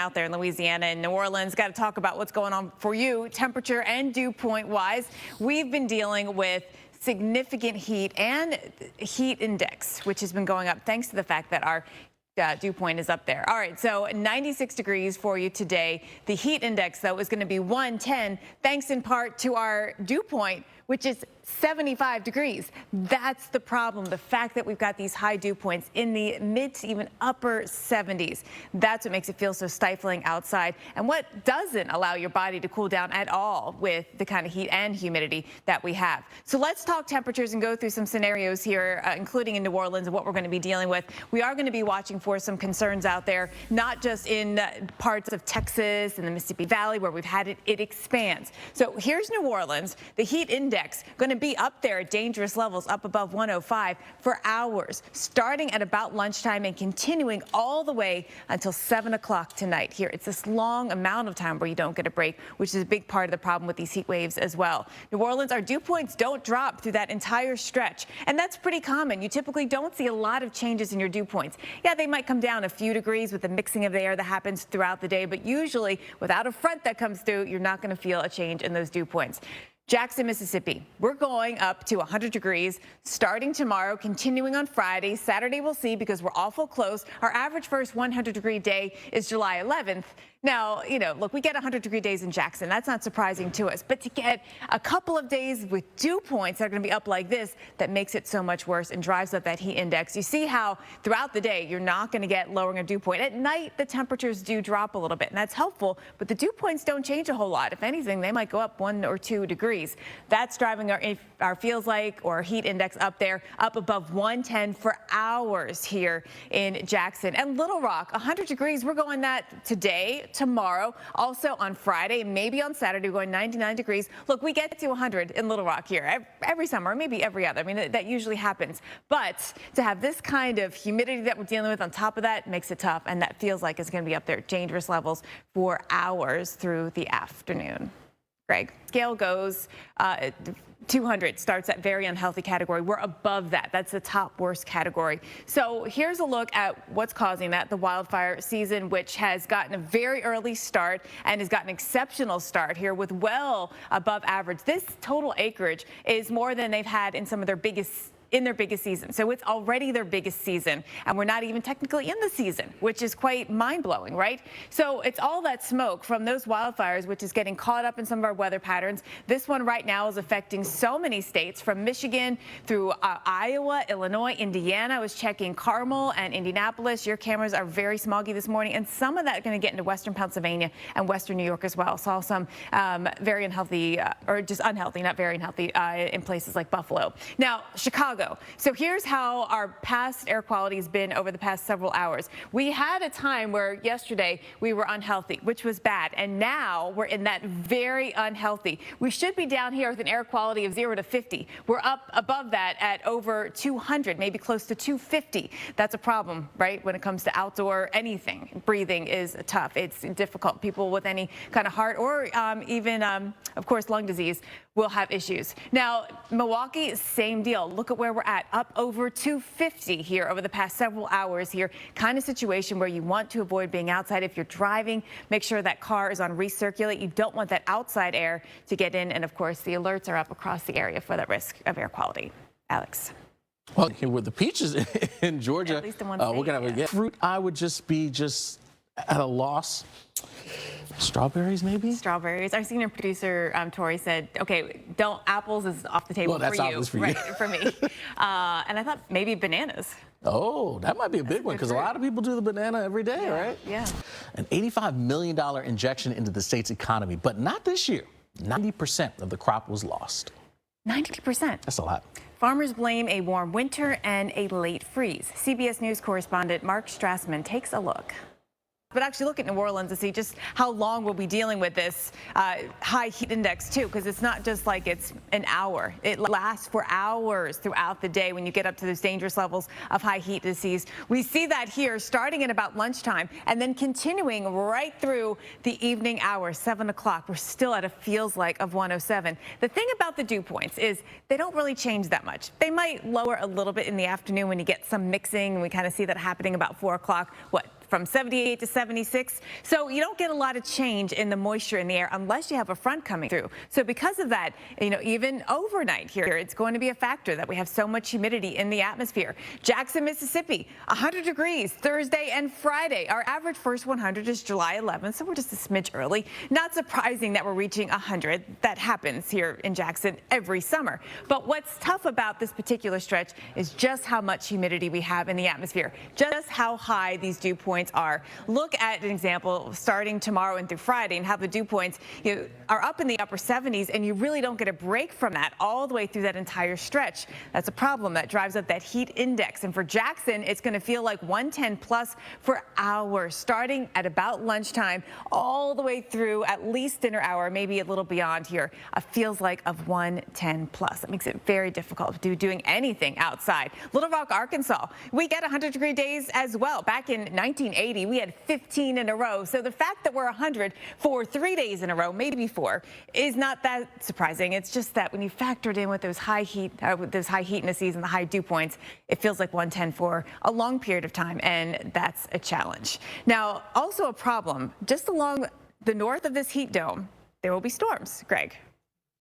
out there in Louisiana and New Orleans. Got to talk about what's going on for you, temperature and dew point wise. We've been dealing with significant heat and heat index, which has been going up thanks to the fact that our dew point is up there. All right, so 96 degrees for you today. The heat index, though, is going to be 110, thanks in part to our dew point, which is 75 degrees. That's the problem. The fact that we've got these high dew points in the mid to even upper 70s. That's what makes it feel so stifling outside and what doesn't allow your body to cool down at all with the kind of heat and humidity that we have. So let's talk temperatures and go through some scenarios here, including in New Orleans and what we're going to be dealing with. We are going to be watching for some concerns out there, not just in parts of Texas and the Mississippi Valley where we've had it expands. So here's New Orleans. The heat index going to be up there at dangerous levels, up above 105 for hours, starting at about lunchtime and continuing all the way until 7 o'clock tonight. Here, it's this long amount of time where you don't get a break, which is a big part of the problem with these heat waves as well. New Orleans, our dew points don't drop through that entire stretch, and that's pretty common. You typically don't see a lot of changes in your dew points. Yeah, they might come down a few degrees with the mixing of the air that happens throughout the day, but usually without a front that comes through, you're not going to feel a change in those dew points. Jackson, Mississippi, we're going up to 100 degrees starting tomorrow, continuing on Friday. Saturday we'll see because we're awful close. Our average first 100-degree day is July 11th. Now, you know, look, we get 100-degree days in Jackson. That's not surprising to us. But to get a couple of days with dew points that are going to be up like this, that makes it so much worse and drives up that heat index. You see how throughout the day, you're not going to get lowering of dew point. At night, the temperatures do drop a little bit, and that's helpful. But the dew points don't change a whole lot. If anything, they might go up 1 or 2 degrees. That's driving our feels like or heat index up there, up above 110 for hours here in Jackson. And Little Rock, 100 degrees. We're going that today, tomorrow, also on Friday, maybe on Saturday, we're going 99 degrees. Look, we get to 100 in Little Rock here every summer, maybe every other. I mean, that usually happens. But to have this kind of humidity that we're dealing with on top of that makes it tough, and that feels like it's going to be up there at dangerous levels for hours through the afternoon. Greg, scale goes 200 starts at very unhealthy category. We're above that. That's the top worst category. So here's a look at what's causing that. The wildfire season, which has gotten a very early start and has gotten an exceptional start here with well above average. This total acreage is more than they've had in some of their biggest season. So it's already their biggest season, and we're not even technically in the season, which is quite mind-blowing, right? So it's all that smoke from those wildfires, which is getting caught up in some of our weather patterns. This one right now is affecting so many states, from Michigan through Iowa, Illinois, Indiana. I was checking Carmel and Indianapolis. Your cameras are very smoggy this morning, and some of that going to get into western Pennsylvania and western New York as well. Saw some very unhealthy, or just unhealthy, not very unhealthy, in places like Buffalo. Now, Chicago. So here's how our past air quality has been over the past several hours. We had a time where yesterday we were unhealthy, which was bad, and now we're in that very unhealthy. We should be down here with an air quality of 0 to 50. We're up above that at over 200, maybe close to 250. That's a problem, right? When it comes to outdoor anything, breathing is tough. It's difficult. People with any kind of heart or even, of course, lung disease will have issues. Now, Milwaukee, same deal. Look at where we're at, up over 250 here over the past several hours here. Kind of situation where you want to avoid being outside. If you're driving, make sure that car is on recirculate. You don't want that outside air to get in. And of course, the alerts are up across the area for that risk of air quality. Alex. Well, with the peaches in Georgia, at least in one we're going to have fruit. I would just be at a loss. Strawberries, maybe? Strawberries. Our senior producer, Tori, said, okay, apples is off the table for you. Apples for you. Right, for me. And I thought maybe bananas. Oh, that might be a big one, because a lot of people do the banana every day, right? Yeah. An $85 million injection into the state's economy, but not this year. 90% of the crop was lost. 90%? That's a lot. Farmers blame a warm winter and a late freeze. CBS News correspondent Mark Strassman takes a look. But actually look at New Orleans to see just how long we'll be dealing with this high heat index too, because it's not just like it's an hour. It lasts for hours throughout the day when you get up to those dangerous levels of high heat disease. We see that here starting at about lunchtime and then continuing right through the evening hours, 7 o'clock. We're still at a feels like of 107. The thing about the dew points is they don't really change that much. They might lower a little bit in the afternoon when you get some mixing, and we kind of see that happening about 4 o'clock. What? from 78 to 76. So you don't get a lot of change in the moisture in the air unless you have a front coming through. So because of that, even overnight here, it's going to be a factor that we have so much humidity in the atmosphere. Jackson, Mississippi, 100 degrees Thursday and Friday. Our average first 100 is July 11th, so we're just a smidge early. Not surprising that we're reaching 100. That happens here in Jackson every summer. But what's tough about this particular stretch is just how much humidity we have in the atmosphere, just how high these dew points are. Look at an example starting tomorrow and through Friday and how the dew points are up in the upper 70s, and you really don't get a break from that all the way through that entire stretch. That's a problem that drives up that heat index. And for Jackson, it's going to feel like 110 plus for hours, starting at about lunchtime all the way through at least dinner hour, maybe a little beyond here. Feels like of 110 plus. That makes it very difficult to do doing anything outside. Little Rock, Arkansas, we get 100-degree days as well. Back in 1980, we had 15 in a row. So the fact that we're 100 for 3 days in a row, maybe 4, is not that surprising. It's just that when you factor it in with those high heat indices and the high dew points, it feels like 110 for a long period of time, and that's a challenge. Now, also a problem just along the north of this heat dome, there will be storms, Greg.